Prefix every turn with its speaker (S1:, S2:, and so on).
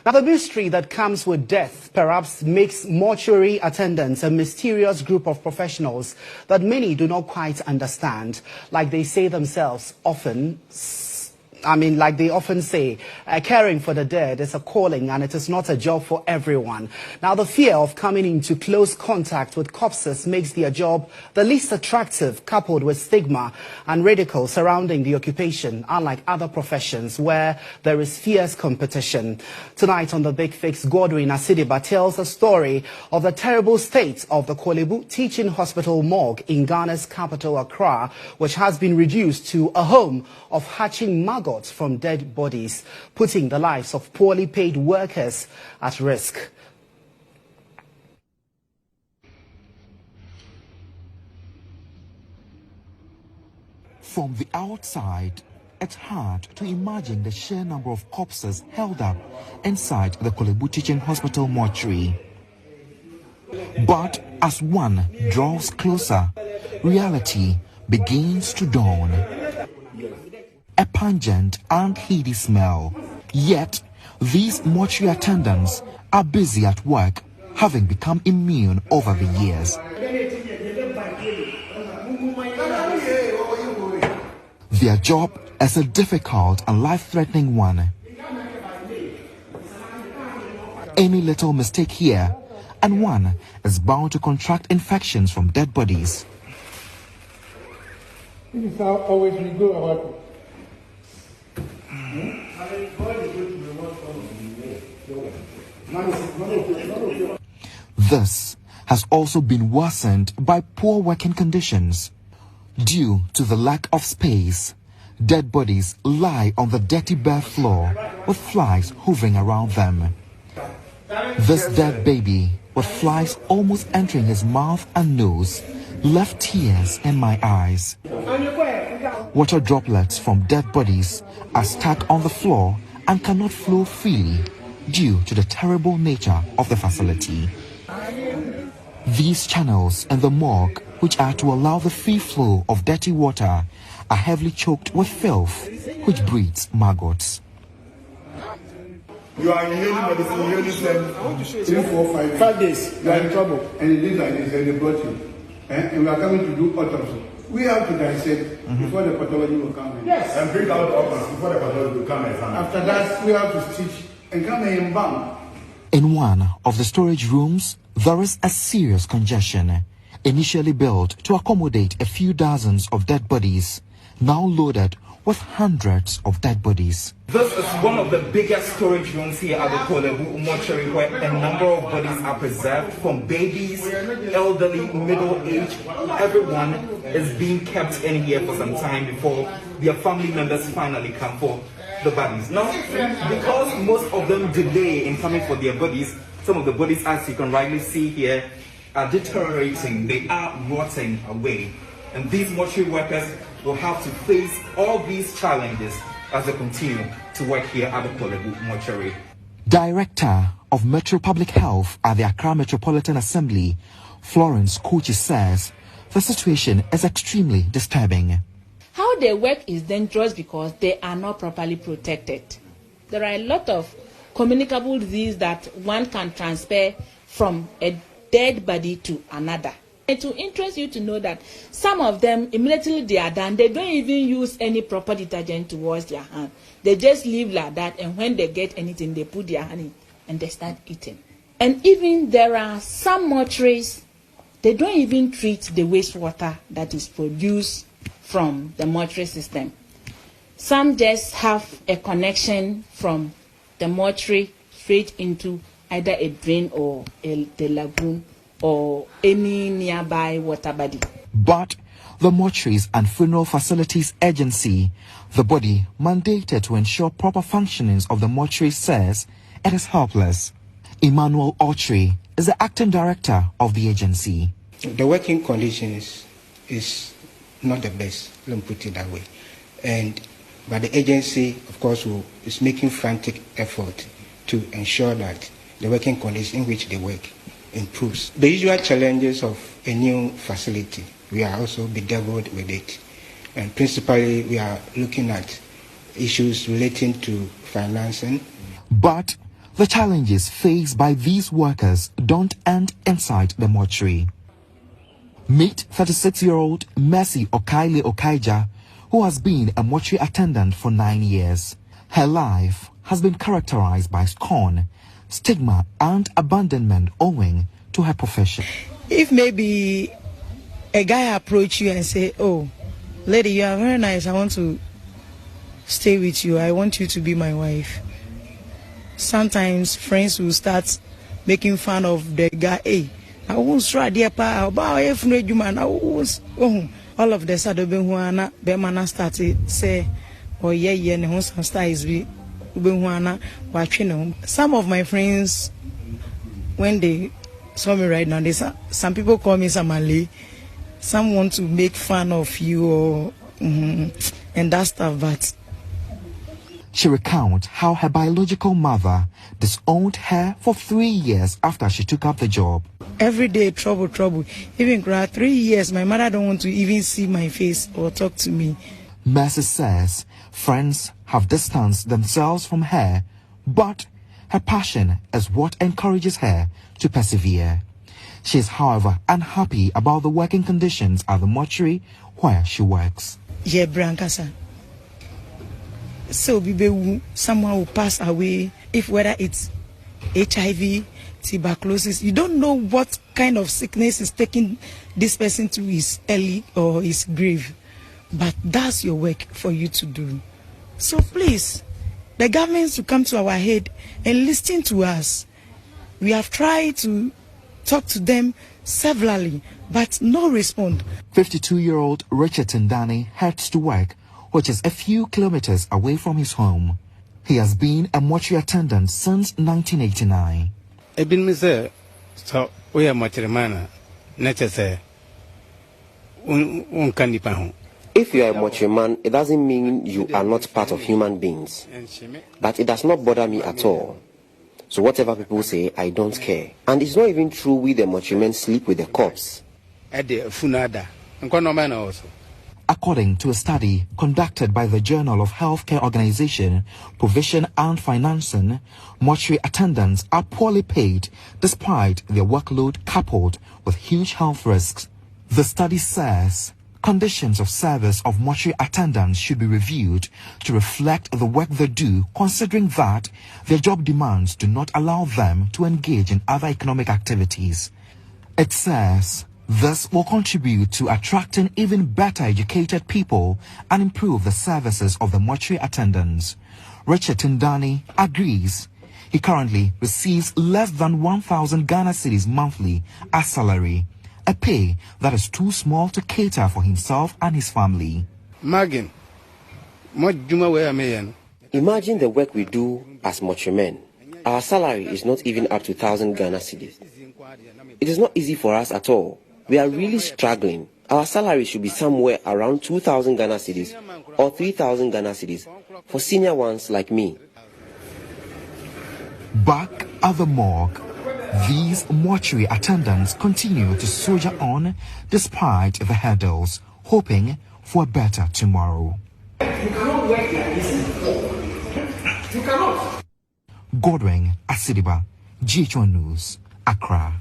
S1: Now, the mystery that comes with death perhaps makes mortuary attendants a mysterious group of professionals that many do not quite understand. Like they say themselves often, like they often say, caring for the dead is a calling and it is not a job for everyone. Now, the fear of coming into close contact with corpses makes their job the least attractive, coupled with stigma and ridicule surrounding the occupation, unlike other professions where there is fierce competition. Tonight on The Big Fix, Godwin Asidiba tells the story of the terrible state of the Kolebu Teaching Hospital morgue in Ghana's capital, Accra, which has been reduced to a home of hatching maggots from dead bodies, putting the lives of poorly paid workers at risk.
S2: From the outside, it's hard to imagine the sheer number of corpses held up inside the Kolebu Teaching Hospital mortuary. But as one draws closer, reality begins to dawn. A pungent and heady smell. Yet, these mortuary attendants are busy at work, having become immune over the years. Their job is a difficult and life-threatening one. Any little mistake here, and one is bound to contract infections from dead bodies.
S3: This is how always we go about it.
S2: This has also been worsened by poor working conditions. Due to the lack of space, dead bodies lie on the dirty bare floor with flies hovering around them. This dead baby, with flies almost entering his mouth and nose, left tears in my eyes. Water droplets from dead bodies are stuck on the floor and cannot flow freely due to the terrible nature of the facility. These channels in the morgue, which are to allow the free flow of dirty water, are heavily choked with filth, which breeds maggots.
S4: You are inhaling medicine, 3, 4, 5 days. You are in trouble. And it is like this, and they brought you. And we are coming to do autopsy. We have to dissect before the pathology will come in. Yes. And bring out the organs before the pathology will come in. After that, we have to stitch and come in bound.
S2: In one of the storage rooms, there is a serious congestion. Initially built to accommodate a few dozens of dead bodies, now loaded with hundreds of dead bodies.
S5: This is one of the biggest storage rooms here at the Kolebu mortuary, where a number of bodies are preserved, from babies, elderly, middle-aged. Everyone is being kept in here for some time before their family members finally come for the bodies. Now, because most of them delay in coming for their bodies, some of the bodies, as you can rightly see here, are deteriorating. They are rotting away. And these mortuary workers will have to face all these challenges as they continue to work here at the Kolebu mortuary.
S2: Director of Metro Public Health at the Accra Metropolitan Assembly, Florence Kochi, says the situation is extremely disturbing.
S6: How they work is dangerous because they are not properly protected. There are a lot of communicable diseases that one can transfer from a dead body to another. And to interest you to know that some of them, immediately they are done, they don't even use any proper detergent to wash their hand. They just leave like that, and when they get anything, they put their hand in and they start eating. And even there are some mortuaries, they don't even treat the wastewater that is produced from the mortuary system. Some just have a connection from the mortuary straight into either a drain or the lagoon or any nearby water body.
S2: But the Mortuaries and Funeral Facilities Agency, the body mandated to ensure proper functionings of the mortuary, says it is helpless. Emmanuel Autry is the acting director of the agency.
S7: The working conditions is not the best, let me put it that way. But the agency, of course, is making frantic effort to ensure that the working conditions in which they work improves. The usual challenges of a new facility, we are also bedeviled with it. And principally, we are looking at issues relating to financing.
S2: But The challenges faced by these workers don't end inside the mortuary. Meet 36-year-old Mercy Okaile Okaija, who has been a mortuary attendant for 9 years. Her life has been characterized by scorn, stigma, and abandonment owing to her profession.
S8: If maybe a guy approach you and say, "Oh, lady, you are very nice. I want to stay with you. I want you to be my wife." Sometimes friends will start making fun of the guy. Hey, I won't try dear pa. All of the sudden, Bemana started say, "Oh yeah, and some styles be watching." Some of my friends, when they saw me right now, some people call me Samali. Some want to make fun of you or and that stuff, but.
S2: She recounts how her biological mother disowned her for 3 years after she took up the job.
S8: Every day, trouble. Even 3 years, my mother don't want to even see my face or talk to me.
S2: Mercy says friends have distanced themselves from her, but her passion is what encourages her to persevere. She is, however, unhappy about the working conditions at the mortuary where she works.
S8: Yeah, Brankasa. So someone will pass away, if whether it's HIV, tuberculosis, you don't know what kind of sickness is taking this person to his early or his grave. But that's your work for you to do. So please, the government to come to our head and listen to us. We have tried to talk to them severally, but no response.
S2: 52-year-old Richard Ndani heads to work, which is a few kilometers away from his home. He has been a mortuary attendant since 1989.
S9: So we are mortuary necessary.
S10: If you are a mortuary man, it doesn't mean you are not part of human beings. But it does not bother me at all. So whatever people say, I don't care. And it's not even true we the mortuary men sleep with the corpse.
S2: According to a study conducted by the Journal of Healthcare Organization, Provision and Financing, mortuary attendants are poorly paid despite their workload coupled with huge health risks. The study says conditions of service of mortuary attendants should be reviewed to reflect the work they do, considering that their job demands do not allow them to engage in other economic activities. It says this will contribute to attracting even better educated people and improve the services of the mortuary attendants. Richard Ndani agrees. He currently receives less than 1,000 Ghana cedis monthly as salary, a pay that is too small to cater for himself and his family.
S10: Imagine the work we do as mortuary men. Our salary is not even up to 1,000 Ghana cedis. It is not easy for us at all. We are really struggling. Our salary should be somewhere around 2,000 Ghana cedis or 3,000 Ghana cedis for senior ones like me.
S2: Back at the morgue, these mortuary attendants continue to soldier on despite the hurdles, hoping for a better tomorrow.
S11: You cannot work like this. You cannot.
S2: Godwin Asidiba, GH1 News, Accra.